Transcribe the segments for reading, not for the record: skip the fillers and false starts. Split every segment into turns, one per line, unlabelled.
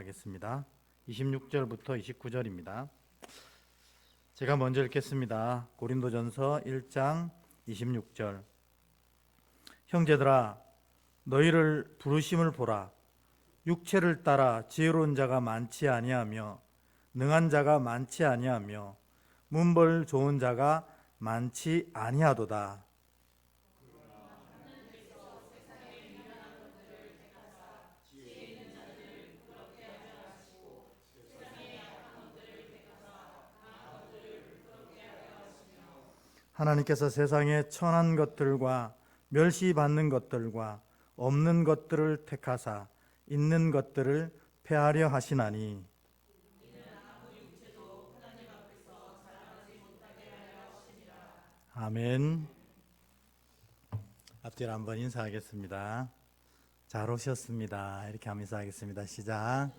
하겠습니다. 26절부터 29절입니다. 제가 먼저 읽겠습니다. 고린도전서 1장 26절. 형제들아, 너희를 부르심을 보라. 육체를 따라 지혜로운 자가 많지 아니하며 능한 자가 많지 아니하며 문벌 좋은 자가 많지 아니하도다. 하나님께서 세상에 천한 것들과 멸시받는 것들과 없는 것들을 택하사 있는 것들을 폐하려 하시나니. 아멘. 앞뒤로 한번 인사하겠습니다. 잘 오셨습니다. 이렇게 하면서 하겠습니다. 시작.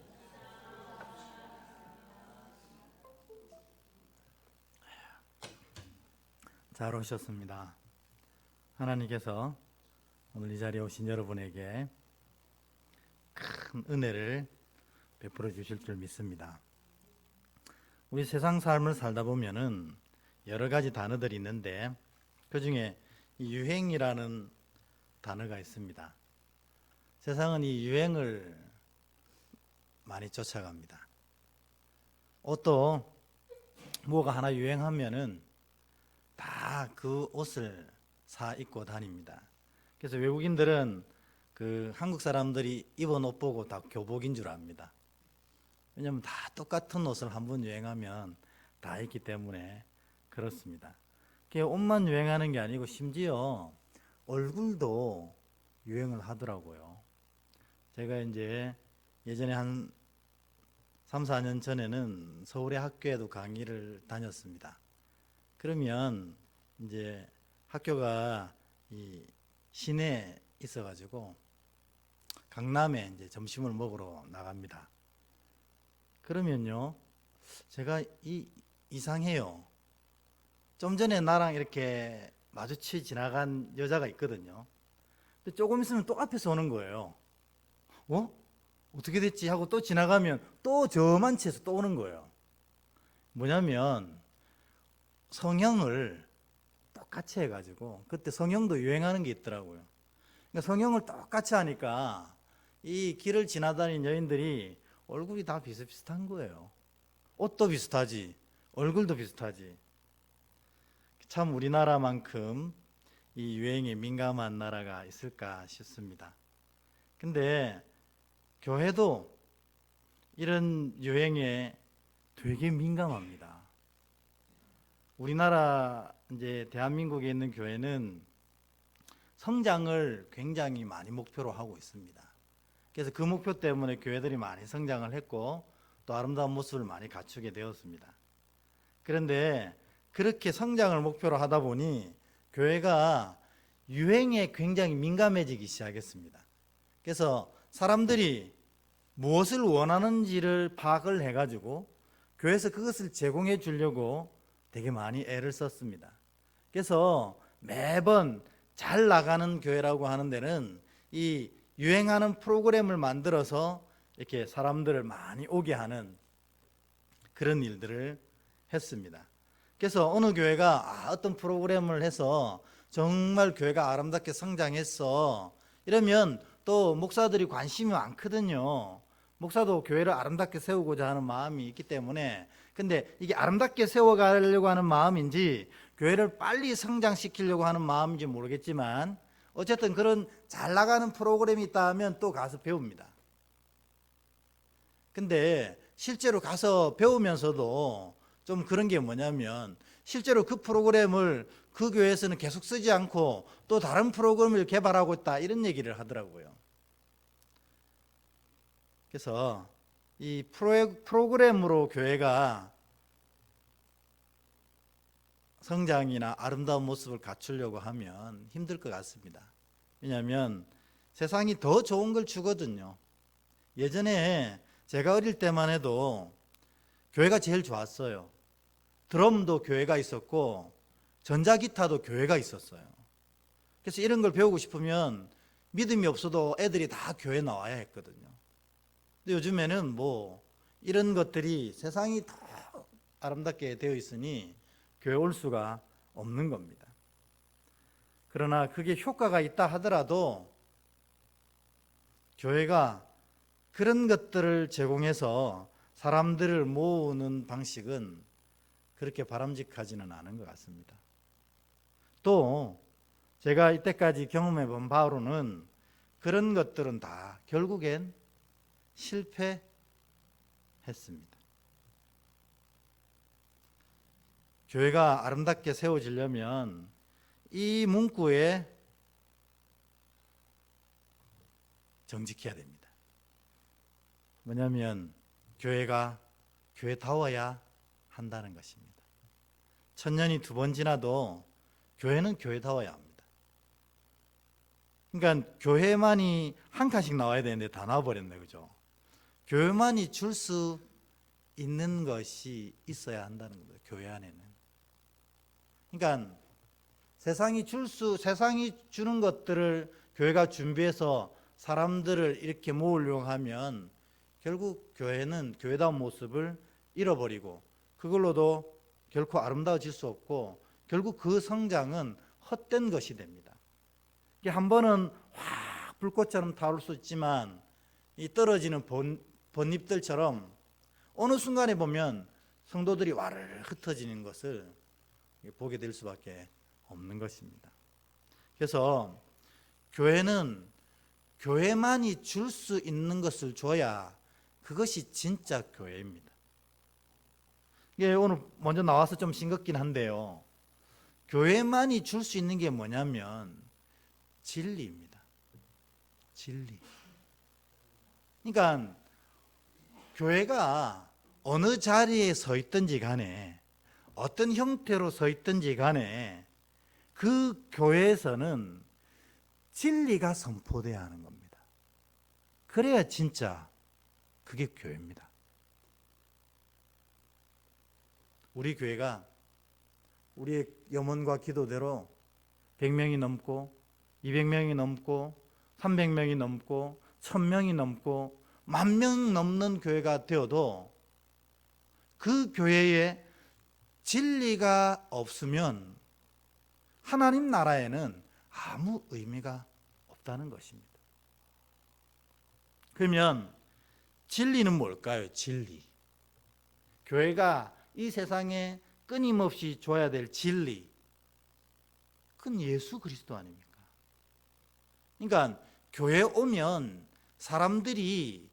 잘 오셨습니다. 하나님께서 오늘 이 자리에 오신 여러분에게 큰 은혜를 베풀어 주실 줄 믿습니다. 우리 세상 삶을 살다 보면은 여러 가지 단어들이 있는데 그 중에 이 유행이라는 단어가 있습니다. 세상은 이 유행을 많이 쫓아갑니다. 옷도 뭐가 하나 유행하면은 다 그 옷을 사 입고 다닙니다. 그래서 외국인들은 그 한국 사람들이 입은 옷 보고 다 교복인 줄 압니다. 왜냐하면 다 똑같은 옷을 한번 유행하면 다 입기 때문에 그렇습니다. 옷만 유행하는 게 아니고 심지어 얼굴도 유행을 하더라고요. 제가 이제 예전에 한 3, 4년 전에는 서울의 학교에도 강의를 다녔습니다. 그러면 이제 학교가 이 시내에 있어가지고 강남에 이제 점심을 먹으러 나갑니다. 그러면요, 제가 이상해요. 좀 전에 나랑 이렇게 마주치 지나간 여자가 있거든요. 근데 조금 있으면 또 앞에서 오는 거예요. 어떻게 됐지? 하고 또 지나가면 또 저만 치에서 또 오는 거예요. 뭐냐면 성형을 똑같이 해가지고, 그때 성형도 유행하는 게 있더라고요. 그러니까 성형을 똑같이 하니까 이 길을 지나다니는 여인들이 얼굴이 다 비슷비슷한 거예요. 옷도 비슷하지, 얼굴도 비슷하지. 참 우리나라만큼 이 유행에 민감한 나라가 있을까 싶습니다. 근데 교회도 이런 유행에 되게 민감합니다. 우리나라 이제 대한민국에 있는 교회는 성장을 굉장히 많이 목표로 하고 있습니다. 그래서 그 목표 때문에 교회들이 많이 성장을 했고 또 아름다운 모습을 많이 갖추게 되었습니다. 그런데 그렇게 성장을 목표로 하다 보니 교회가 유행에 굉장히 민감해지기 시작했습니다. 그래서 사람들이 무엇을 원하는지를 파악을 해가지고 교회에서 그것을 제공해 주려고 되게 많이 애를 썼습니다. 그래서 매번 잘 나가는 교회라고 하는 데는 이 유행하는 프로그램을 만들어서 이렇게 사람들을 많이 오게 하는 그런 일들을 했습니다. 그래서 어느 교회가 어떤 프로그램을 해서 정말 교회가 아름답게 성장했어, 이러면 또 목사들이 관심이 많거든요. 목사도 교회를 아름답게 세우고자 하는 마음이 있기 때문에. 근데 이게 아름답게 세워가려고 하는 마음인지 교회를 빨리 성장시키려고 하는 마음인지 모르겠지만 어쨌든 그런 잘 나가는 프로그램이 있다 하면 또 가서 배웁니다. 근데 실제로 가서 배우면서도 좀 그런 게 뭐냐면 실제로 그 프로그램을 그 교회에서는 계속 쓰지 않고 또 다른 프로그램을 개발하고 있다, 이런 얘기를 하더라고요. 그래서 이 프로그램으로 교회가 성장이나 아름다운 모습을 갖추려고 하면 힘들 것 같습니다. 왜냐하면 세상이 더 좋은 걸 주거든요. 예전에 제가 어릴 때만 해도 교회가 제일 좋았어요. 드럼도 교회가 있었고 전자기타도 교회가 있었어요. 그래서 이런 걸 배우고 싶으면 믿음이 없어도 애들이 다 교회 나와야 했거든요. 근데 요즘에는 뭐 이런 것들이 세상이 더 아름답게 되어 있으니 교회 올 수가 없는 겁니다. 그러나 그게 효과가 있다 하더라도 교회가 그런 것들을 제공해서 사람들을 모으는 방식은 그렇게 바람직하지는 않은 것 같습니다. 또 제가 이때까지 경험해 본 바로는 그런 것들은 다 결국엔 실패했습니다. 교회가 아름답게 세워지려면 이 문구에 정직해야 됩니다. 뭐냐면 교회가 교회다워야 한다는 것입니다. 천년이 2번 지나도 교회는 교회다워야 합니다. 그러니까 교회만이 한 칸씩 나와야 되는데 다 나와버렸네, 그죠? 교회만이 줄 수 있는 것이 있어야 한다는 겁니다. 교회 안에는. 그러니까 세상이 주는 것들을 교회가 준비해서 사람들을 이렇게 모으려고 하면 결국 교회는 교회다운 모습을 잃어버리고 그걸로도 결코 아름다워질 수 없고 결국 그 성장은 헛된 것이 됩니다. 이게 한 번은 확 불꽃처럼 타오를 수 있지만 이 떨어지는 번잎들처럼 어느 순간에 보면 성도들이 와르르 흩어지는 것을 보게 될 수밖에 없는 것입니다. 그래서 교회는 교회만이 줄 수 있는 것을 줘야 그것이 진짜 교회입니다. 이게 오늘 먼저 나와서 좀 싱겁긴 한데요. 교회만이 줄 수 있는 게 뭐냐면 진리입니다. 진리. 그러니까 교회가 어느 자리에 서 있든지 간에 어떤 형태로 서 있든지 간에 그 교회에서는 진리가 선포돼야 하는 겁니다. 그래야 진짜 그게 교회입니다. 우리 교회가 우리의 염원과 기도대로 100명이 넘고 200명이 넘고 300명이 넘고 1000명이 넘고 10,000명 넘는 교회가 되어도 그 교회에 진리가 없으면 하나님 나라에는 아무 의미가 없다는 것입니다. 그러면 진리는 뭘까요? 진리. 교회가 이 세상에 끊임없이 줘야 될 진리. 그건 예수 그리스도 아닙니까? 그러니까 교회에 오면 사람들이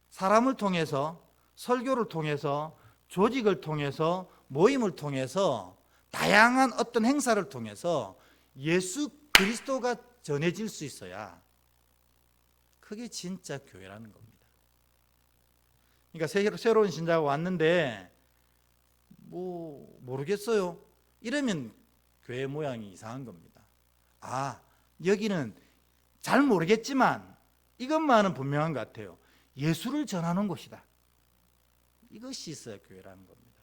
사람을 통해서 설교를 통해서 조직을 통해서 모임을 통해서 다양한 어떤 행사를 통해서 예수 그리스도가 전해질 수 있어야 그게 진짜 교회라는 겁니다. 그러니까 새로운 신자가 왔는데 뭐 모르겠어요. 이러면 교회 모양이 이상한 겁니다. 아, 여기는 잘 모르겠지만 이것만은 분명한 것 같아요. 예수를 전하는 곳이다. 이것이 있어야 교회라는 겁니다.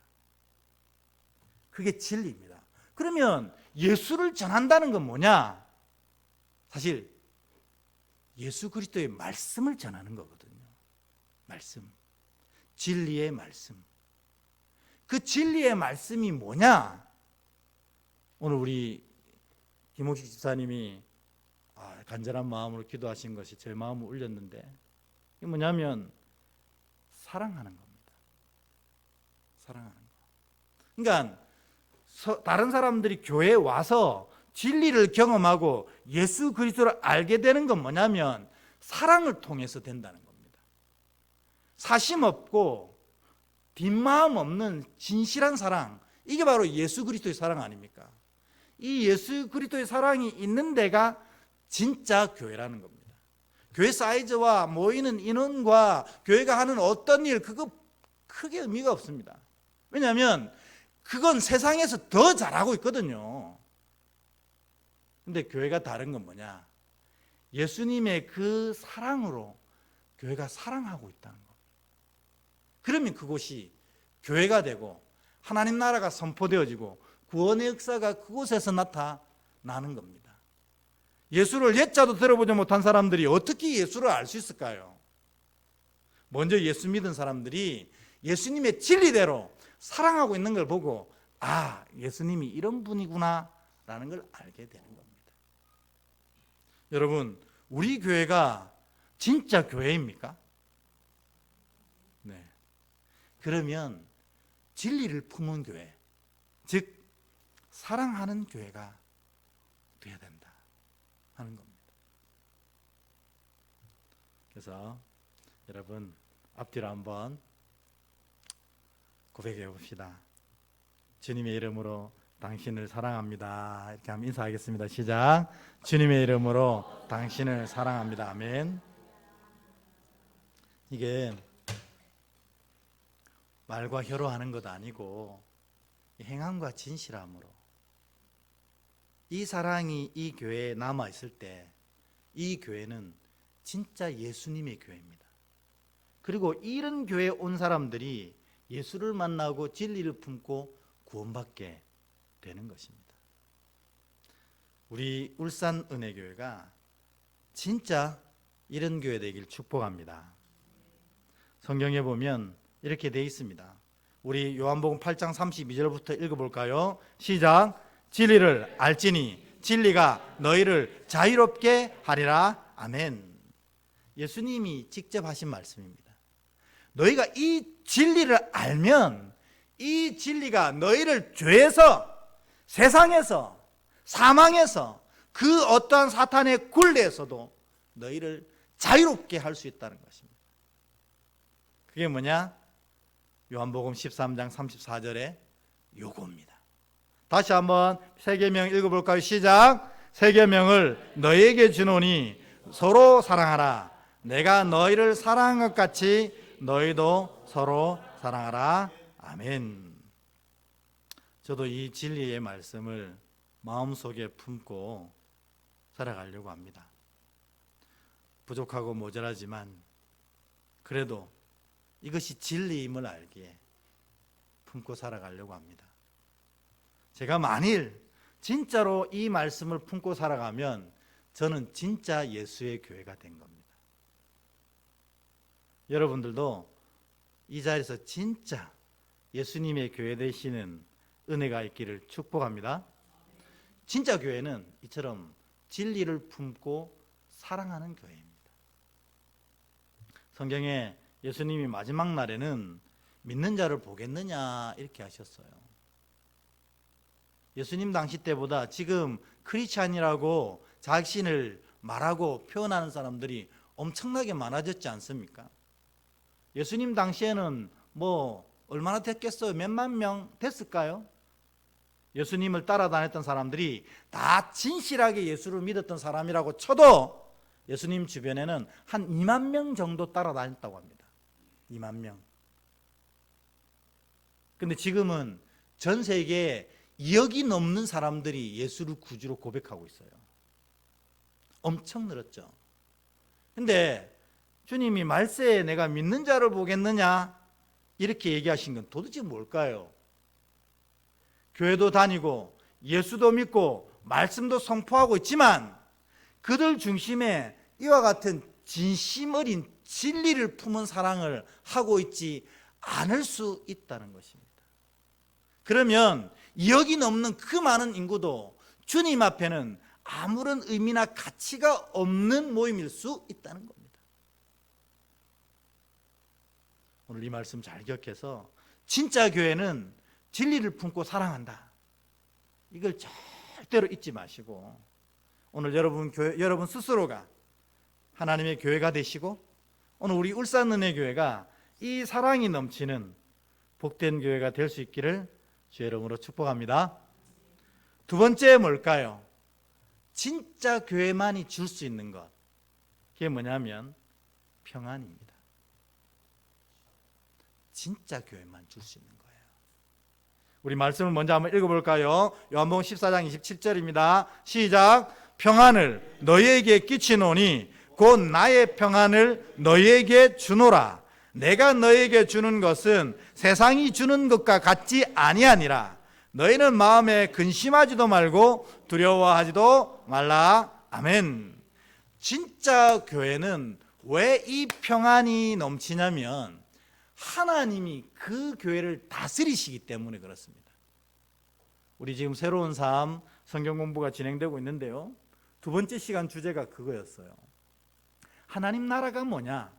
그게 진리입니다. 그러면 예수를 전한다는 건 뭐냐? 사실 예수 그리스도의 말씀을 전하는 거거든요. 말씀. 진리의 말씀. 그 진리의 말씀이 뭐냐? 오늘 우리 김옥식 집사님이 간절한 마음으로 기도하신 것이 제 마음을 울렸는데 이게 뭐냐면 사랑하는 겁니다. 사랑하는 거. 그러니까 다른 사람들이 교회에 와서 진리를 경험하고 예수 그리스도를 알게 되는 건 뭐냐면 사랑을 통해서 된다는 겁니다. 사심 없고 뒷마음 없는 진실한 사랑, 이게 바로 예수 그리스도의 사랑 아닙니까? 이 예수 그리스도의 사랑이 있는 데가 진짜 교회라는 겁니다. 교회 사이즈와 모이는 인원과 교회가 하는 어떤 일, 그거 크게 의미가 없습니다. 왜냐하면 그건 세상에서 더 잘하고 있거든요. 근데 교회가 다른 건 뭐냐? 예수님의 그 사랑으로 교회가 사랑하고 있다는 겁니다. 그러면 그곳이 교회가 되고 하나님 나라가 선포되어지고 구원의 역사가 그곳에서 나타나는 겁니다. 예수를 옛자도 들어보지 못한 사람들이 어떻게 예수를 알 수 있을까요? 먼저 예수 믿은 사람들이 예수님의 진리대로 사랑하고 있는 걸 보고 아, 예수님이 이런 분이구나 라는 걸 알게 되는 겁니다. 여러분, 우리 교회가 진짜 교회입니까? 네. 그러면 진리를 품은 교회, 즉 사랑하는 교회가 돼야 된다 하는 겁니다. 그래서 여러분 앞뒤로 한번 고백해 봅시다. 주님의 이름으로 당신을 사랑합니다. 이렇게 한번 인사하겠습니다. 시작. 주님의 이름으로 당신을 사랑합니다. 아멘. 이게 말과 혀로 하는 것 아니고 행함과 진실함으로 이 사랑이 이 교회에 남아 있을 때 이 교회는 진짜 예수님의 교회입니다. 그리고 이런 교회에 온 사람들이 예수를 만나고 진리를 품고 구원받게 되는 것입니다. 우리 울산 은혜교회가 진짜 이런 교회 되길 축복합니다. 성경에 보면 이렇게 되어 있습니다. 우리 요한복음 8장 32절부터 읽어볼까요? 시작. 진리를 알지니 진리가 너희를 자유롭게 하리라. 아멘. 예수님이 직접 하신 말씀입니다. 너희가 이 진리를 알면 이 진리가 너희를 죄에서, 세상에서, 사망에서, 그 어떠한 사탄의 굴레에서도 너희를 자유롭게 할 수 있다는 것입니다. 그게 뭐냐? 요한복음 13장 34절의 요구입니다. 다시 한번 세 계명 읽어볼까요? 시작. 세 계명을 너희에게 주노니 서로 사랑하라. 내가 너희를 사랑한 것 같이 너희도 서로 사랑하라. 아멘. 저도 이 진리의 말씀을 마음속에 품고 살아가려고 합니다. 부족하고 모자라지만 그래도 이것이 진리임을 알기에 품고 살아가려고 합니다. 제가 만일 진짜로 이 말씀을 품고 살아가면 저는 진짜 예수의 교회가 된 겁니다. 여러분들도 이 자리에서 진짜 예수님의 교회 되시는 은혜가 있기를 축복합니다. 진짜 교회는 이처럼 진리를 품고 사랑하는 교회입니다. 성경에 예수님이 마지막 날에는 믿는 자를 보겠느냐 이렇게 하셨어요. 예수님 당시 때보다 지금 크리스찬이라고 자신을 말하고 표현하는 사람들이 엄청나게 많아졌지 않습니까? 예수님 당시에는 뭐 얼마나 됐겠어요? 몇만 명 됐을까요? 예수님을 따라다녔던 사람들이 다 진실하게 예수를 믿었던 사람이라고 쳐도 예수님 주변에는 한 2만 명 정도 따라다녔다고 합니다. 2만 명. 근데 지금은 전 세계에 2억이 넘는 사람들이 예수를 구주로 고백하고 있어요. 엄청 늘었죠. 근데 주님이 말세에 내가 믿는 자를 보겠느냐 이렇게 얘기하신 건 도대체 뭘까요? 교회도 다니고 예수도 믿고 말씀도 선포하고 있지만 그들 중심에 이와 같은 진심 어린 진리를 품은 사랑을 하고 있지 않을 수 있다는 것입니다. 그러면 2억이 넘는 그 많은 인구도 주님 앞에는 아무런 의미나 가치가 없는 모임일 수 있다는 겁니다. 오늘 이 말씀 잘 기억해서 진짜 교회는 진리를 품고 사랑한다. 이걸 절대로 잊지 마시고 오늘 여러분 스스로가 하나님의 교회가 되시고 오늘 우리 울산은혜교회가 이 사랑이 넘치는 복된 교회가 될 수 있기를 주의 이름으로 축복합니다. 두 번째 뭘까요? 진짜 교회만이 줄 수 있는 것. 그게 뭐냐면 평안입니다. 진짜 교회만 줄 수 있는 거예요. 우리 말씀을 먼저 한번 읽어볼까요? 요한복음 14장 27절입니다. 시작. 평안을 너희에게 끼치노니 곧 나의 평안을 너희에게 주노라. 내가 너희에게 주는 것은 세상이 주는 것과 같지 아니하니라. 너희는 마음에 근심하지도 말고 두려워하지도 말라. 아멘. 진짜 교회는 왜 이 평안이 넘치냐면 하나님이 그 교회를 다스리시기 때문에 그렇습니다. 우리 지금 새로운 삶 성경 공부가 진행되고 있는데요, 두 번째 시간 주제가 그거였어요. 하나님 나라가 뭐냐?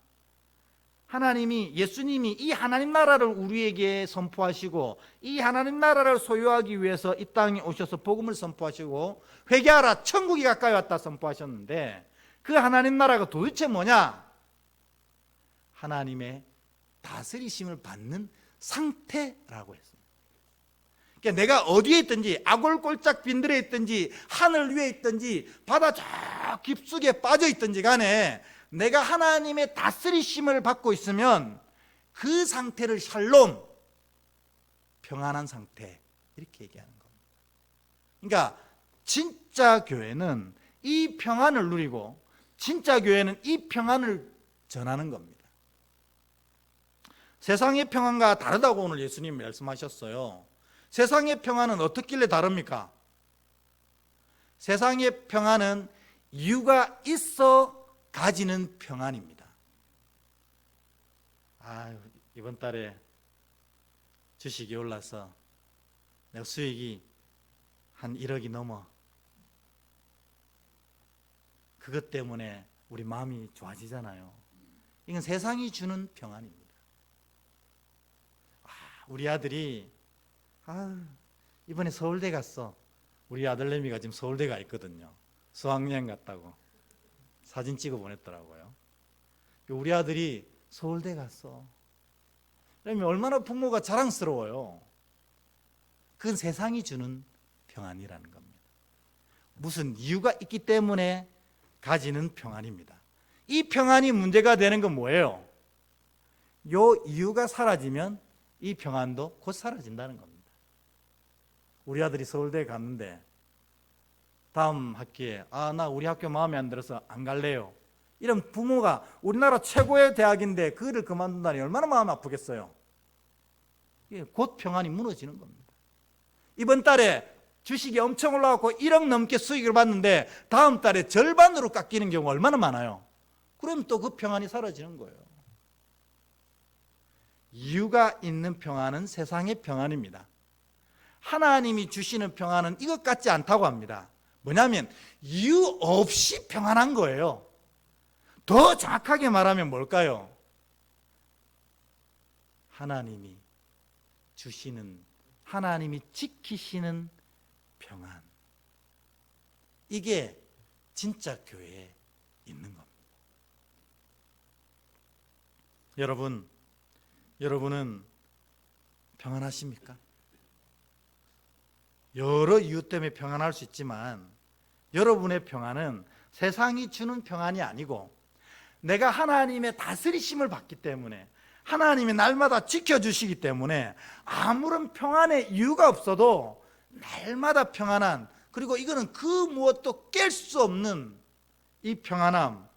예수님이 이 하나님 나라를 우리에게 선포하시고 이 하나님 나라를 소유하기 위해서 이 땅에 오셔서 복음을 선포하시고 회개하라 천국이 가까이 왔다 선포하셨는데, 그 하나님 나라가 도대체 뭐냐? 하나님의 다스리심을 받는 상태라고 했습니다. 그러니까 내가 어디에 있든지, 아골골짝 빈들에 있든지, 하늘 위에 있든지, 바다 저 깊숙이에 빠져 있든지 간에 내가 하나님의 다스리심을 받고 있으면 그 상태를 샬롬, 평안한 상태, 이렇게 얘기하는 겁니다. 그러니까 진짜 교회는 이 평안을 누리고 진짜 교회는 이 평안을 전하는 겁니다. 세상의 평안과 다르다고 오늘 예수님 말씀하셨어요. 세상의 평안은 어떻길래 다릅니까? 세상의 평안은 이유가 있어 가지는 평안입니다. 이번 달에 주식이 올라서 내가 수익이 한 1억이 넘어. 그것 때문에 우리 마음이 좋아지잖아요. 이건 세상이 주는 평안입니다. 우리 아들이 이번에 서울대 갔어. 우리 아들내미가 지금 서울대 가 있거든요. 수학여행 갔다고 사진 찍어 보냈더라고요. 우리 아들이 서울대 갔어. 그러면 얼마나 부모가 자랑스러워요. 그건 세상이 주는 평안이라는 겁니다. 무슨 이유가 있기 때문에 가지는 평안입니다. 이 평안이 문제가 되는 건 뭐예요? 요 이유가 사라지면 이 평안도 곧 사라진다는 겁니다. 우리 아들이 서울대에 갔는데 다음 학기에 나 우리 학교 마음에 안 들어서 안 갈래요. 이런 부모가, 우리나라 최고의 대학인데 그를 그만둔다니 얼마나 마음 아프겠어요. 곧 평안이 무너지는 겁니다. 이번 달에 주식이 엄청 올라가고 1억 넘게 수익을 받는데 다음 달에 절반으로 깎이는 경우가 얼마나 많아요. 그럼 또 그 평안이 사라지는 거예요. 이유가 있는 평안은 세상의 평안입니다. 하나님이 주시는 평안은 이것 같지 않다고 합니다. 뭐냐면 이유 없이 평안한 거예요. 더 정확하게 말하면 뭘까요? 하나님이 주시는, 하나님이 지키시는 평안. 이게 진짜 교회에 있는 겁니다. 여러분은 평안하십니까? 여러 이유 때문에 평안할 수 있지만 여러분의 평안은 세상이 주는 평안이 아니고 내가 하나님의 다스리심을 받기 때문에, 하나님이 날마다 지켜주시기 때문에 아무런 평안의 이유가 없어도 날마다 평안한, 그리고 이거는 그 무엇도 깰 수 없는 이 평안함,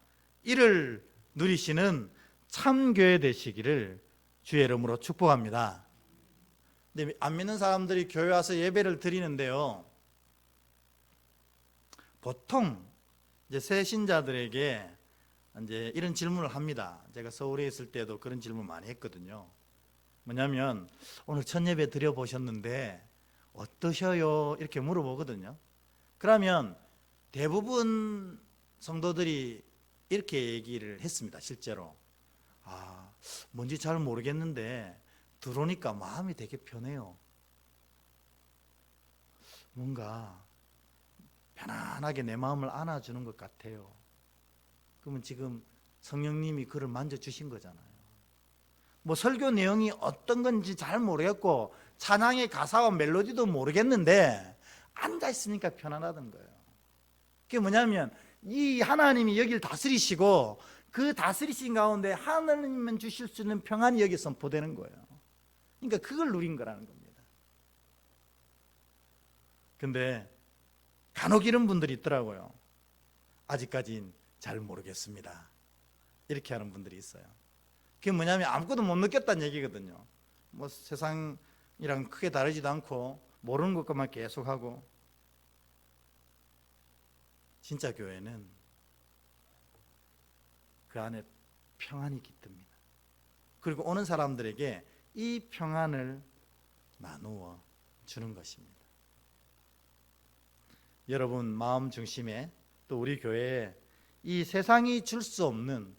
이를 누리시는 참교회 되시기를 주의 이름으로 축복합니다. 근데 안 믿는 사람들이 교회 와서 예배를 드리는데요, 보통 이제 새 신자들에게 이제 이런 질문을 합니다. 제가 서울에 있을 때도 그런 질문 많이 했거든요. 뭐냐면 오늘 첫 예배 드려보셨는데 어떠셔요? 이렇게 물어보거든요. 그러면 대부분 성도들이 이렇게 얘기를 했습니다. 실제로 뭔지 잘 모르겠는데 들어오니까 마음이 되게 편해요. 뭔가 편안하게 내 마음을 안아주는 것 같아요. 그러면 지금 성령님이 그를 만져주신 거잖아요. 뭐 설교 내용이 어떤 건지 잘 모르겠고 찬양의 가사와 멜로디도 모르겠는데 앉아있으니까 편안하던 거예요. 그게 뭐냐면 이 하나님이 여기를 다스리시고 그 다스리신 가운데 하나님만 주실 수 있는 평안이 여기 선포되는 거예요. 그러니까 그걸 누린 거라는 겁니다. 근데 간혹 이런 분들이 있더라고요. 아직까진 잘 모르겠습니다. 이렇게 하는 분들이 있어요. 그게 뭐냐면 아무것도 못 느꼈다는 얘기거든요. 뭐 세상이랑 크게 다르지도 않고 모르는 것만 계속하고. 진짜 교회는 그 안에 평안이 깃듭니다. 그리고 오는 사람들에게 이 평안을 나누어 주는 것입니다. 여러분 마음 중심에 또 우리 교회에 이 세상이 줄 수 없는,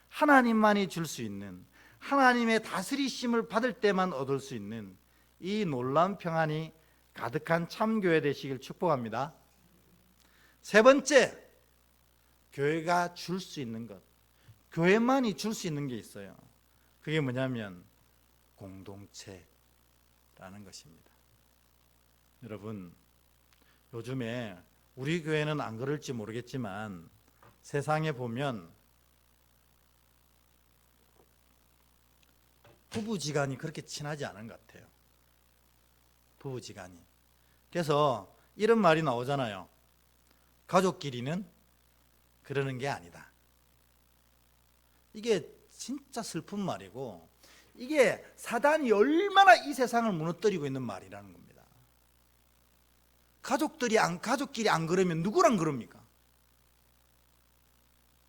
하나님만이 줄 수 있는, 하나님의 다스리심을 받을 때만 얻을 수 있는 이 놀라운 평안이 가득한 참교회 되시길 축복합니다. 세 번째, 교회가 줄 수 있는 것, 교회만이 줄 수 있는 게 있어요. 그게 뭐냐면 공동체라는 것입니다. 여러분, 요즘에 우리 교회는 안 그럴지 모르겠지만 세상에 보면 부부지간이 그렇게 친하지 않은 것 같아요. 부부지간이. 그래서 이런 말이 나오잖아요. 가족끼리는 그러는 게 아니다. 이게 진짜 슬픈 말이고, 이게 사단이 얼마나 이 세상을 무너뜨리고 있는 말이라는 겁니다. 가족끼리 안 그러면 누구랑 그럽니까?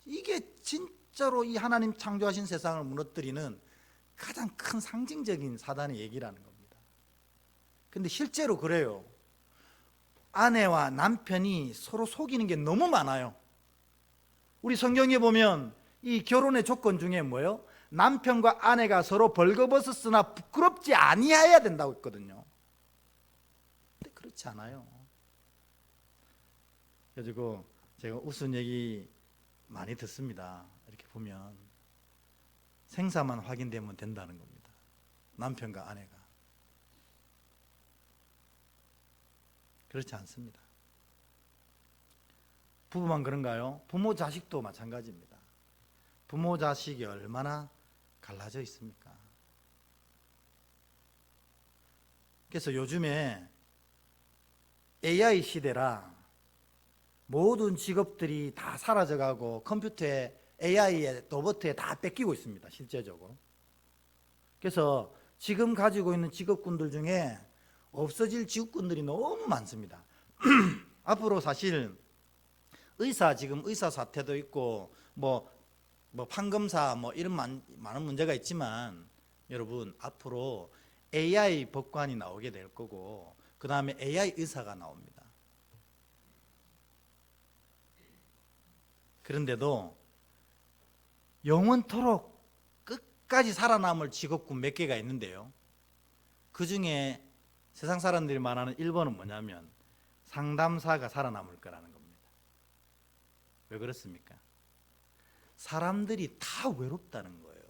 이게 진짜로 이 하나님 창조하신 세상을 무너뜨리는 가장 큰 상징적인 사단의 얘기라는 겁니다. 근데 실제로 그래요. 아내와 남편이 서로 속이는 게 너무 많아요. 우리 성경에 보면 이 결혼의 조건 중에 뭐예요? 남편과 아내가 서로 벌거벗었으나 부끄럽지 아니하여야 된다고 했거든요. 근데 그렇지 않아요. 그래가지고 제가 웃은 얘기 많이 듣습니다. 이렇게 보면 생사만 확인되면 된다는 겁니다. 남편과 아내가. 그렇지 않습니다. 부부만 그런가요? 부모 자식도 마찬가지입니다. 부모 자식이 얼마나 갈라져 있습니까? 그래서 요즘에 AI 시대라 모든 직업들이 다 사라져가고 컴퓨터에, AI에, 로봇에 다 뺏기고 있습니다. 실제적으로. 그래서 지금 가지고 있는 직업군들 중에 없어질 직업군들이 너무 많습니다. 앞으로 사실 지금 의사 사태도 있고 뭐 판검사 이런 많은 문제가 있지만, 여러분 앞으로 AI 법관이 나오게 될 거고, 그 다음에 AI 의사가 나옵니다. 그런데도 영원토록 끝까지 살아남을 직업군 몇 개가 있는데요, 그 중에 세상 사람들이 말하는 1번은 뭐냐면 상담사가 살아남을 거라는 겁니다. 왜 그렇습니까? 사람들이 다 외롭다는 거예요.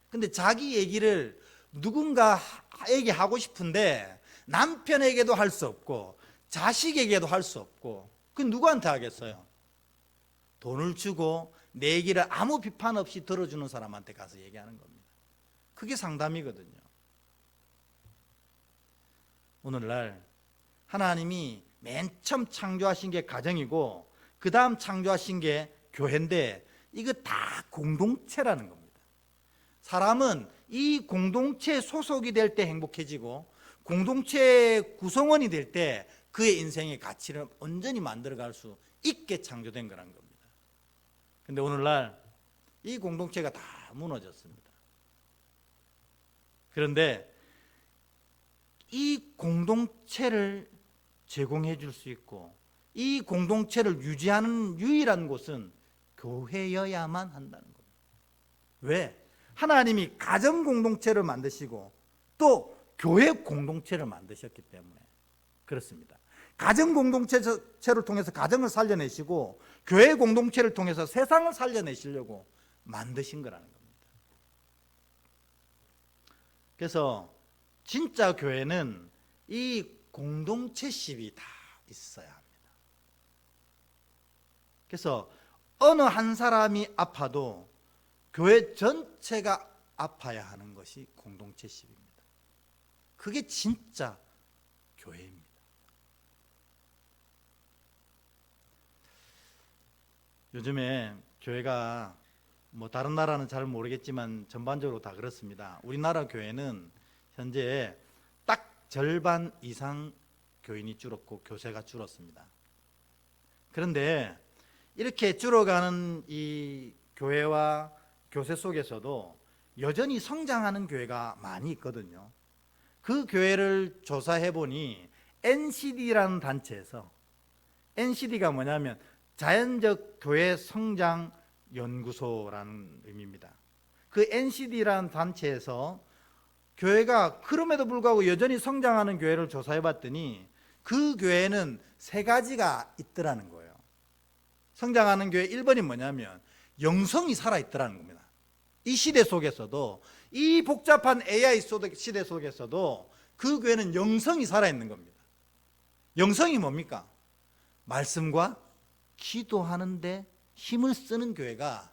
근데 자기 얘기를 누군가에게 하고 싶은데 남편에게도 할 수 없고 자식에게도 할 수 없고, 그 누구한테 하겠어요? 돈을 주고 내 얘기를 아무 비판 없이 들어주는 사람한테 가서 얘기하는 겁니다. 그게 상담이거든요. 오늘날 하나님이 맨 처음 창조하신 게 가정이고 그 다음 창조하신 게 교회인데, 이거 다 공동체라는 겁니다. 사람은 이 공동체에 소속이 될 때 행복해지고 공동체의 구성원이 될 때 그의 인생의 가치를 온전히 만들어갈 수 있게 창조된 거라는 겁니다. 근데 오늘날 이 공동체가 다 무너졌습니다. 그런데 이 공동체를 제공해 줄 수 있고 이 공동체를 유지하는 유일한 곳은 교회여야만 한다는 겁니다. 왜? 하나님이 가정 공동체를 만드시고 또 교회 공동체를 만드셨기 때문에 그렇습니다. 가정 공동체를 통해서 가정을 살려내시고 교회 공동체를 통해서 세상을 살려내시려고 만드신 거라는 겁니다. 그래서 진짜 교회는 이 공동체십이 다 있어야 합니다. 그래서 어느 한 사람이 아파도 교회 전체가 아파야 하는 것이 공동체십입니다. 그게 진짜 교회입니다. 요즘에 교회가 다른 나라는 잘 모르겠지만 전반적으로 다 그렇습니다. 우리나라 교회는 현재 딱 절반 이상 교인이 줄었고 교세가 줄었습니다. 그런데 이렇게 줄어가는 이 교회와 교세 속에서도 여전히 성장하는 교회가 많이 있거든요. 그 교회를 조사해 보니 NCD라는 단체에서, NCD가 뭐냐면 자연적 교회 성장 연구소라는 의미입니다. 그 NCD라는 단체에서 교회가 그럼에도 불구하고 여전히 성장하는 교회를 조사해 봤더니 그 교회는 세 가지가 있더라는 거예요. 성장하는 교회 1번이 뭐냐면 영성이 살아있더라는 겁니다. 이 시대 속에서도, 이 복잡한 AI 시대 속에서도 그 교회는 영성이 살아있는 겁니다. 영성이 뭡니까? 말씀과 기도하는데 힘을 쓰는 교회가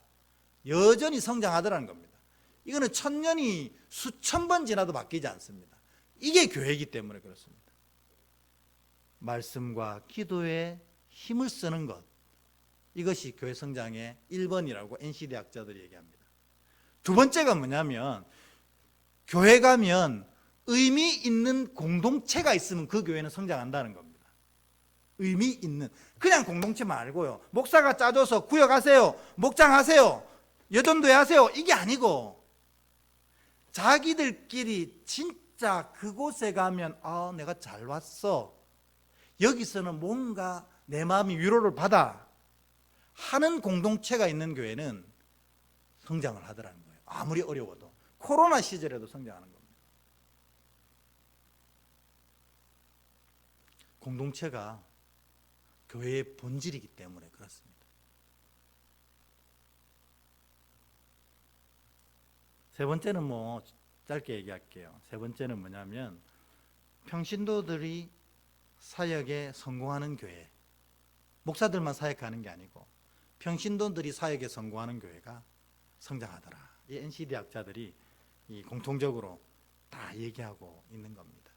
여전히 성장하더라는 겁니다. 이거는 천년이 수천 번 지나도 바뀌지 않습니다. 이게 교회이기 때문에 그렇습니다. 말씀과 기도에 힘을 쓰는 것, 이것이 교회 성장의 1번이라고 NCD 학자들이 얘기합니다. 두 번째가 뭐냐면 교회 가면 의미 있는 공동체가 있으면 그 교회는 성장한다는 겁니다. 의미 있는, 그냥 공동체 말고요, 목사가 짜줘서 구역하세요, 목장하세요, 여전도회 하세요, 이게 아니고 자기들끼리 진짜 그곳에 가면 내가 잘 왔어, 여기서는 뭔가 내 마음이 위로를 받아 하는 공동체가 있는 교회는 성장을 하더라는 거예요. 아무리 어려워도. 코로나 시절에도 성장하는 겁니다. 공동체가 교회의 본질이기 때문에 그렇습니다. 세 번째는 짧게 얘기할게요. 세 번째는 뭐냐면 평신도들이 사역에 성공하는 교회, 목사들만 사역하는 게 아니고 평신도들이 사역에 성공하는 교회가 성장하더라. 이 NCD 학자들이 공통적으로 다 얘기하고 있는 겁니다.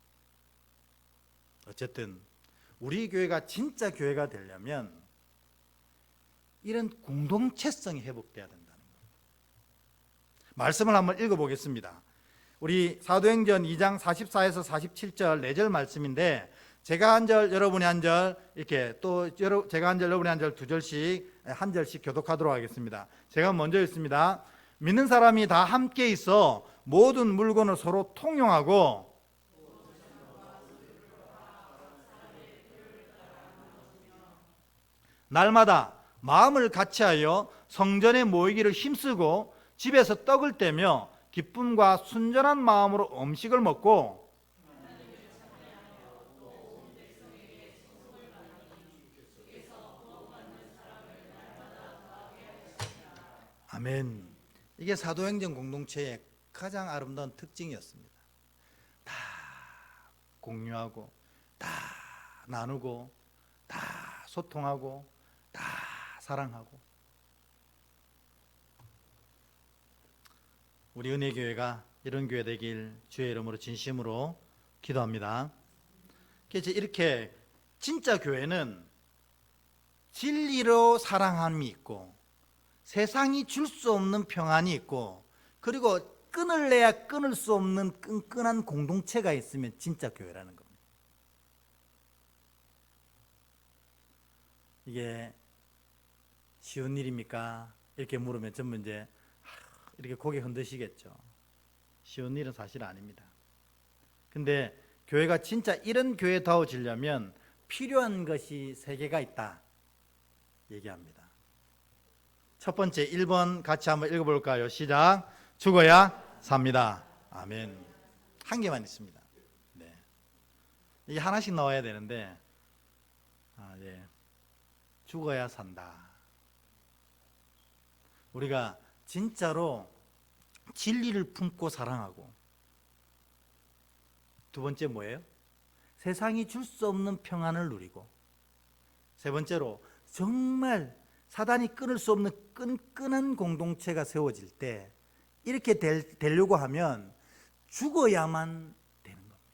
어쨌든 우리 교회가 진짜 교회가 되려면 이런 공동체성이 회복돼야 된다는 겁니다. 말씀을 한번 읽어보겠습니다. 우리 사도행전 2장 44에서 47절 4절 말씀인데, 제가 한 절 여러분이 한 절, 이렇게 또 제가 한 절 여러분이 한 절, 두 절씩 한 절씩 교독하도록 하겠습니다. 제가 먼저 읽습니다. 믿는 사람이 다 함께 있어 모든 물건을 서로 통용하고 날마다 마음을 같이하여 성전에 모이기를 힘쓰고 집에서 떡을 떼며 기쁨과 순전한 마음으로 음식을 먹고 아멘. 이게 사도행전 공동체의 가장 아름다운 특징이었습니다. 다 공유하고, 다 나누고, 다 소통하고, 다 사랑하고. 우리 은혜교회가 이런 교회 되길 주의 이름으로 진심으로 기도합니다. 그래서 이렇게 진짜 교회는 진리로 사랑함이 있고 세상이 줄 수 없는 평안이 있고, 그리고 끊을래야 끊을 수 없는 끈끈한 공동체가 있으면 진짜 교회라는 겁니다. 이게 쉬운 일입니까? 이렇게 물으면 전부 이제 이렇게 고개 흔드시겠죠. 쉬운 일은 사실 아닙니다. 근데 교회가 진짜 이런 교회다워지려면 필요한 것이 세 개가 있다 얘기합니다. 첫 번째 1번 같이 한번 읽어볼까요? 시작. 죽어야 삽니다. 아멘. 한 개만 있습니다. 네. 이게 하나씩 나와야 되는데 죽어야 산다. 우리가 진짜로 진리를 품고 사랑하고, 두 번째 뭐예요? 세상이 줄 수 없는 평안을 누리고, 세 번째로 정말 사단이 끊을 수 없는 끈끈한 공동체가 세워질 때 이렇게 되려고 하면 죽어야만 되는 겁니다.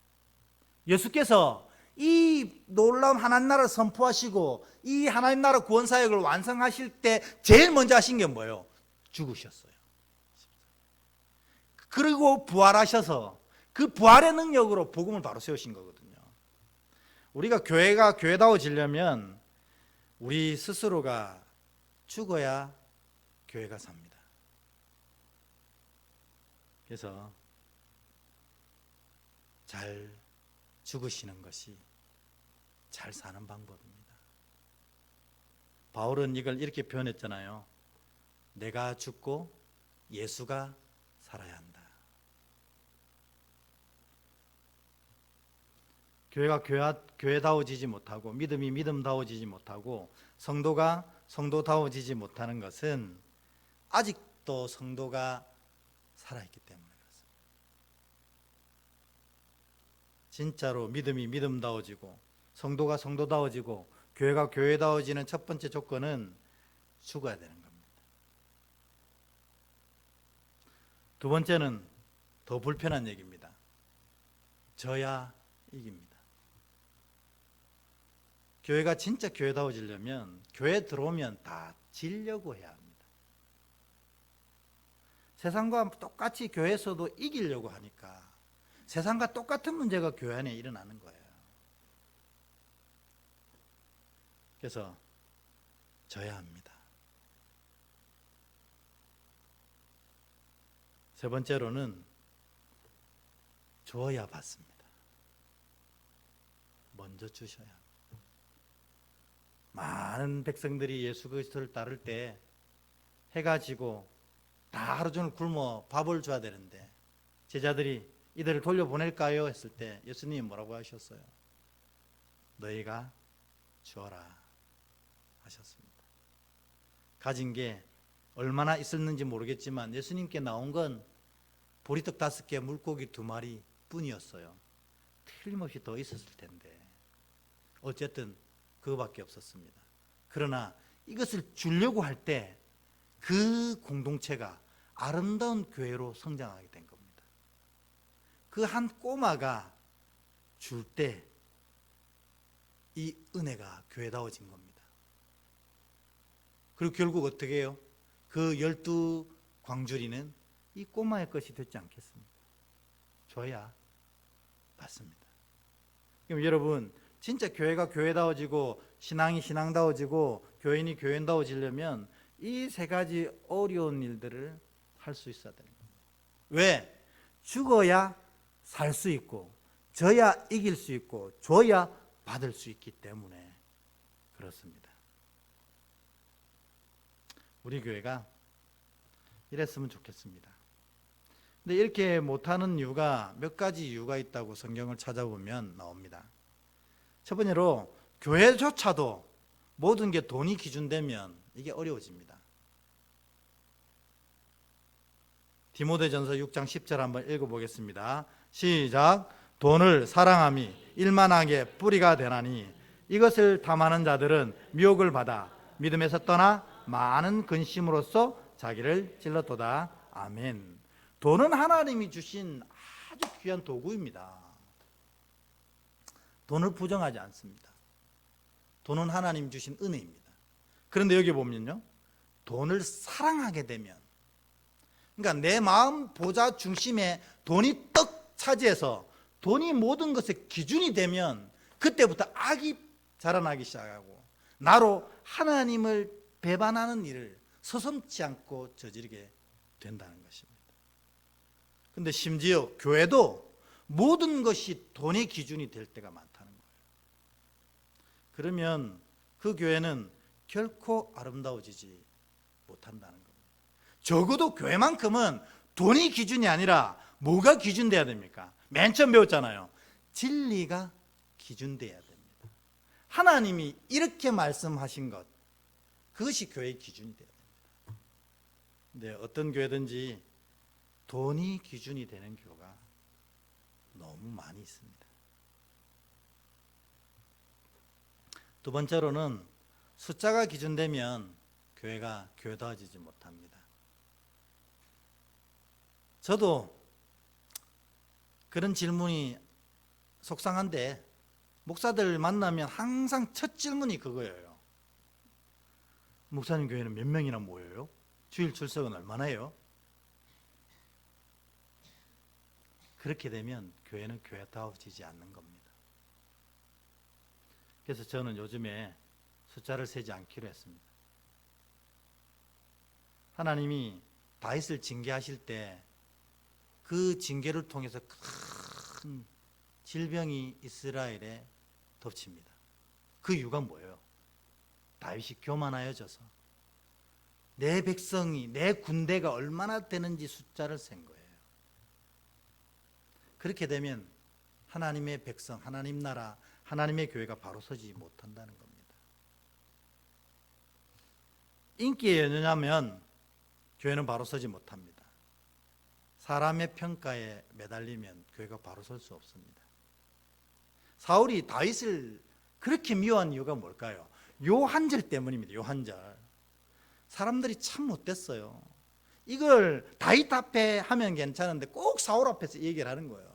예수께서 이 놀라운 하나님 나라를 선포하시고 이 하나님 나라 구원 사역을 완성하실 때 제일 먼저 하신 게 뭐예요? 죽으셨어요. 그리고 부활하셔서 그 부활의 능력으로 복음을 바로 세우신 거거든요. 우리가 교회가 교회다워지려면 우리 스스로가 죽어야 교회가 삽니다. 그래서 잘 죽으시는 것이 잘 사는 방법입니다. 바울은 이걸 이렇게 표현했잖아요. 내가 죽고 예수가 살아야 한다. 교회가 교회다워지지 못하고 믿음이 믿음다워지지 못하고 성도가 성도다워지지 못하는 것은 아직도 성도가 살아있기 때문에 그렇습니다. 진짜로 믿음이 믿음다워지고 성도가 성도다워지고 교회가 교회다워지는 첫 번째 조건은 죽어야 되는 겁니다. 두 번째는 더 불편한 얘기입니다. 져야 이깁니다. 교회가 진짜 교회다워지려면 교회 들어오면 다 지려고 해야 합니다. 세상과 똑같이 교회에서도 이기려고 하니까 세상과 똑같은 문제가 교회 안에 일어나는 거예요. 그래서 져야 합니다. 세 번째로는 줘야 받습니다. 먼저 주셔야 합니다. 많은 백성들이 예수 그리스도를 따를 때 해가 지고 다 하루 종일 굶어 밥을 줘야 되는데 제자들이 이들을 돌려보낼까요? 했을 때 예수님이 뭐라고 하셨어요? 너희가 주어라 하셨습니다. 가진 게 얼마나 있었는지 모르겠지만 예수님께 나온 건 보리떡 5개, 물고기 2마리 뿐이었어요. 틀림없이 더 있었을 텐데 어쨌든 그거밖에 없었습니다. 그러나 이것을 주려고 할 때 그 공동체가 아름다운 교회로 성장하게 된 겁니다. 그 한 꼬마가 줄 때 이 은혜가 교회다워진 겁니다. 그리고 결국 어떻게 해요? 그 12 광주리는 이 꼬마의 것이 되지 않겠습니까? 줘야 받습니다. 그럼 여러분 진짜 교회가 교회다워지고 신앙이 신앙다워지고 교인이 교인다워지려면 이 세 가지 어려운 일들을 할 수 있어야 되는 겁니다. 왜? 죽어야 살 수 있고 져야 이길 수 있고 줘야 받을 수 있기 때문에 그렇습니다. 우리 교회가 이랬으면 좋겠습니다. 근데 이렇게 못하는 이유가 몇 가지 이유가 있다고 성경을 찾아보면 나옵니다. 첫 번째로 교회조차도 모든 게 돈이 기준되면 이게 어려워집니다. 디모데전서 6장 10절 한번 읽어보겠습니다. 시작. 돈을 사랑함이 일만하게 뿌리가 되나니 이것을 탐하는 자들은 미혹을 받아 믿음에서 떠나 많은 근심으로써 자기를 찔렀도다. 아멘. 돈은 하나님이 주신 아주 귀한 도구입니다. 돈을 부정하지 않습니다. 돈은 하나님 주신 은혜입니다. 그런데 여기 보면요, 돈을 사랑하게 되면, 그러니까 내 마음 보좌 중심에 돈이 떡 차지해서 돈이 모든 것의 기준이 되면 그때부터 악이 자라나기 시작하고 나로 하나님을 배반하는 일을 서슴지 않고 저지르게 된다는 것입니다. 그런데 심지어 교회도 모든 것이 돈의 기준이 될 때가 많다는 거예요. 그러면 그 교회는 결코 아름다워지지 못한다는 겁니다. 적어도 교회만큼은 돈이 기준이 아니라 뭐가 기준돼야 됩니까? 맨 처음 배웠잖아요. 진리가 기준돼야 됩니다. 하나님이 이렇게 말씀하신 것, 그것이 교회의 기준이 돼야 됩니다. 근데 어떤 교회든지 돈이 기준이 되는 교회가 너무 많이 있습니다. 두 번째로는 숫자가 기준되면 교회가 교회다워지지 못합니다. 저도 그런 질문이 속상한데 목사들 만나면 항상 첫 질문이 그거예요. 목사님 교회는 몇 명이나 모여요? 주일 출석은 얼마나 해요? 그렇게 되면 교회는 교회다워지지 않는 겁니다. 그래서 저는 요즘에 숫자를 세지 않기로 했습니다. 하나님이 다윗을 징계하실 때 그 징계를 통해서 큰 질병이 이스라엘에 덮칩니다. 그 이유가 뭐예요? 다윗이 교만하여져서 내 백성이, 내 군대가 얼마나 되는지 숫자를 센 거예요. 그렇게 되면 하나님의 백성, 하나님 나라, 하나님의 교회가 바로 서지 못한다는 겁니다. 인기에 연연하면 교회는 바로 서지 못합니다. 사람의 평가에 매달리면 교회가 바로 설 수 없습니다. 사울이 다윗을 그렇게 미워한 이유가 뭘까요? 요 한 절 때문입니다. 요 한 절. 사람들이 참 못됐어요. 이걸 다윗 앞에 하면 괜찮은데 꼭 사울 앞에서 얘기를 하는 거예요.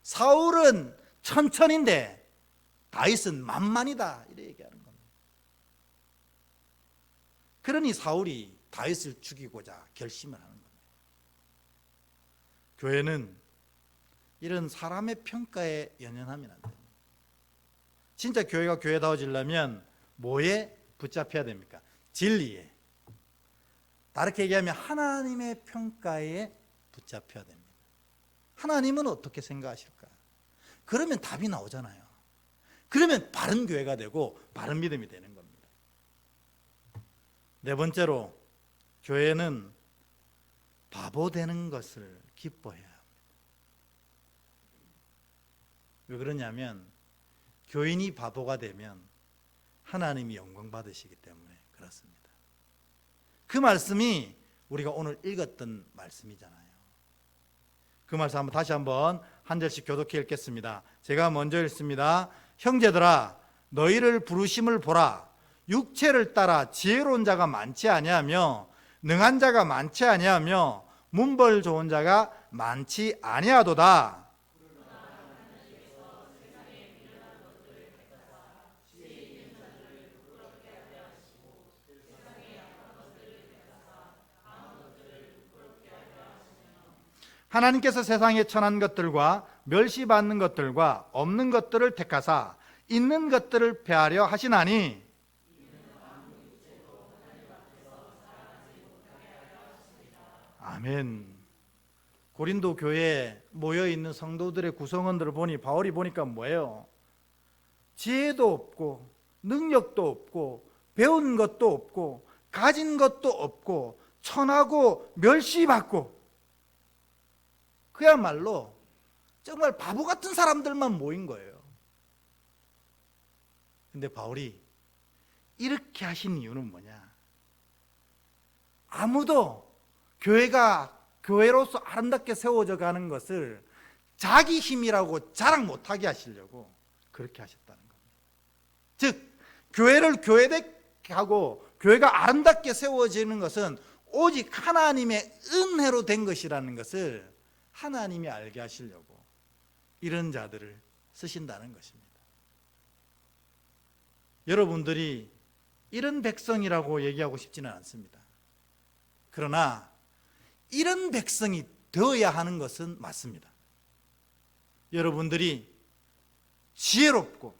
사울은 천천인데 다윗은 만만이다, 이렇게 얘기하는 겁니다. 그러니 사울이 다윗을 죽이고자 결심을 하는 겁니다. 교회는 이런 사람의 평가에 연연하면 안 됩니다. 진짜 교회가 교회다워지려면 뭐에 붙잡혀야 됩니까? 진리에. 다르게 얘기하면 하나님의 평가에 붙잡혀야 됩니다. 하나님은 어떻게 생각하실까? 그러면 답이 나오잖아요. 그러면 바른 교회가 되고 바른 믿음이 되는 겁니다. 네 번째로, 교회는 바보 되는 것을 기뻐해야 합니다. 왜 그러냐면 교인이 바보가 되면 하나님이 영광 받으시기 때문에 그렇습니다. 그 말씀이 우리가 오늘 읽었던 말씀이잖아요. 그 말씀 다시 한번 한 절씩 교독해 읽겠습니다. 제가 먼저 읽습니다. 형제들아, 너희를 부르심을 보라. 육체를 따라 지혜로운 자가 많지 아니하며 능한 자가 많지 아니하며 문벌 좋은 자가 많지 아니하도다. 하나님께서 세상에 천한 것들과 멸시받는 것들과 없는 것들을 택하사 있는 것들을 폐하려 하시나니, 아멘. 고린도 교회에 모여있는 성도들의 구성원들을 보니, 바울이 보니까 뭐예요? 지혜도 없고 능력도 없고 배운 것도 없고 가진 것도 없고 천하고 멸시받고, 그야말로 정말 바보 같은 사람들만 모인 거예요. 근데 바울이 이렇게 하신 이유는 뭐냐? 아무도 교회가 교회로서 아름답게 세워져 가는 것을 자기 힘이라고 자랑 못하게 하시려고 그렇게 하셨다는 겁니다. 즉, 교회를 교회되게 하고 교회가 아름답게 세워지는 것은 오직 하나님의 은혜로 된 것이라는 것을 하나님이 알게 하시려고 이런 자들을 쓰신다는 것입니다. 여러분들이 이런 백성이라고 얘기하고 싶지는 않습니다. 그러나 이런 백성이 되어야 하는 것은 맞습니다. 여러분들이 지혜롭고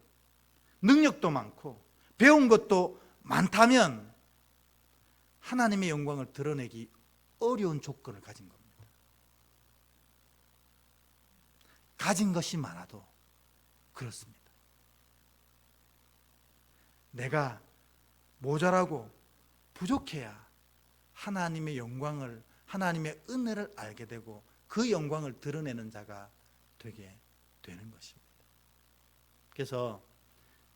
능력도 많고 배운 것도 많다면 하나님의 영광을 드러내기 어려운 조건을 가진 겁니다. 가진 것이 많아도 그렇습니다. 내가 모자라고 부족해야 하나님의 영광을, 하나님의 은혜를 알게 되고 그 영광을 드러내는 자가 되게 되는 것입니다. 그래서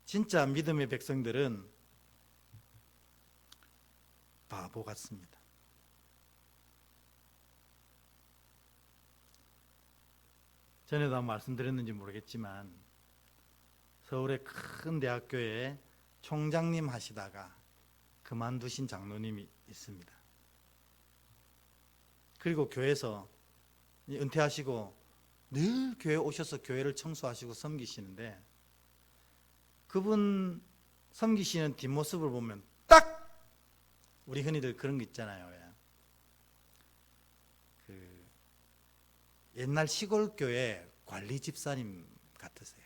진짜 믿음의 백성들은 바보 같습니다. 전에도 한번 말씀드렸는지 모르겠지만 서울의 큰 대학교에 총장님 하시다가 그만두신 장로님이 있습니다. 그리고 교회에서 은퇴하시고 늘 교회에 오셔서 교회를 청소하시고 섬기시는데, 그분 섬기시는 뒷모습을 보면 딱 우리 흔히들 그런 거 있잖아요. 옛날 시골 교회 관리 집사님 같으세요.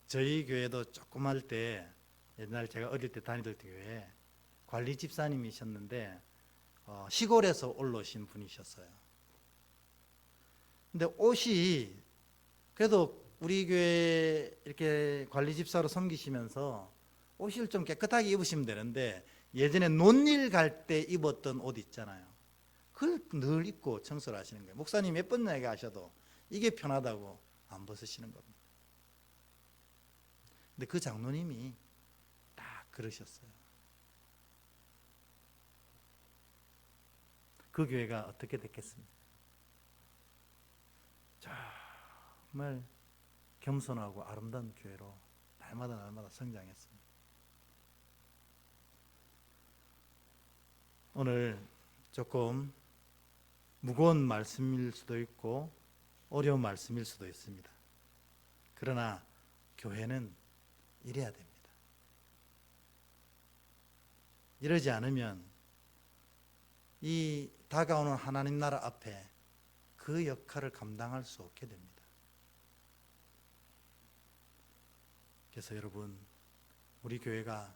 저희 교회도 조금 할 때, 옛날 제가 어릴 때 다니던 교회에 관리 집사님이셨는데 시골에서 올라오신 분이셨어요. 근데 옷이 그래도 우리 교회 이렇게 관리 집사로 섬기시면서 옷을 좀 깨끗하게 입으시면 되는데 예전에 논일 갈 때 입었던 옷 있잖아요. 그걸 늘 입고 청소를 하시는 거예요. 목사님 몇 번 얘기하셔도 이게 편하다고 안 벗으시는 겁니다. 근데 그 장로님이 딱 그러셨어요. 그 교회가 어떻게 됐겠습니까? 정말 겸손하고 아름다운 교회로 날마다 성장했습니다. 오늘 조금 무거운 말씀일 수도 있고 어려운 말씀일 수도 있습니다. 그러나 교회는 이래야 됩니다. 이러지 않으면 이 다가오는 하나님 나라 앞에 그 역할을 감당할 수 없게 됩니다. 그래서 여러분, 우리 교회가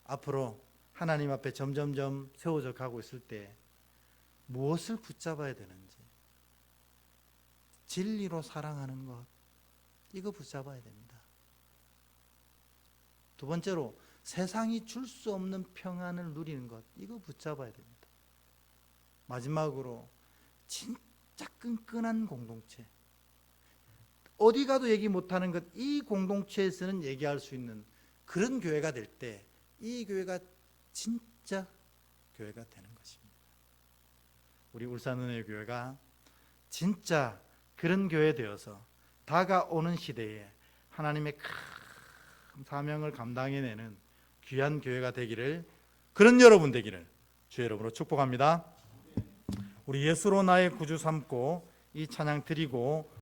앞으로 하나님 앞에 점점점 세워져 가고 있을 때 무엇을 붙잡아야 되는지, 진리로 사랑하는 것, 이거 붙잡아야 됩니다. 두 번째로 세상이 줄 수 없는 평안을 누리는 것, 이거 붙잡아야 됩니다. 마지막으로 진짜 끈끈한 공동체, 어디 가도 얘기 못하는 것, 이 공동체에서는 얘기할 수 있는 그런 교회가 될 때 이 교회가 진짜 교회가 되는 것입니다. 우리 울산은혜 교회가 진짜 그런 교회 되어서 다가오는 시대에 하나님의 큰 사명을 감당해내는 귀한 교회가 되기를, 그런 여러분 되기를 주의 이름으로 축복합니다. 우리 예수로 나의 구주 삼고 이 찬양 드리고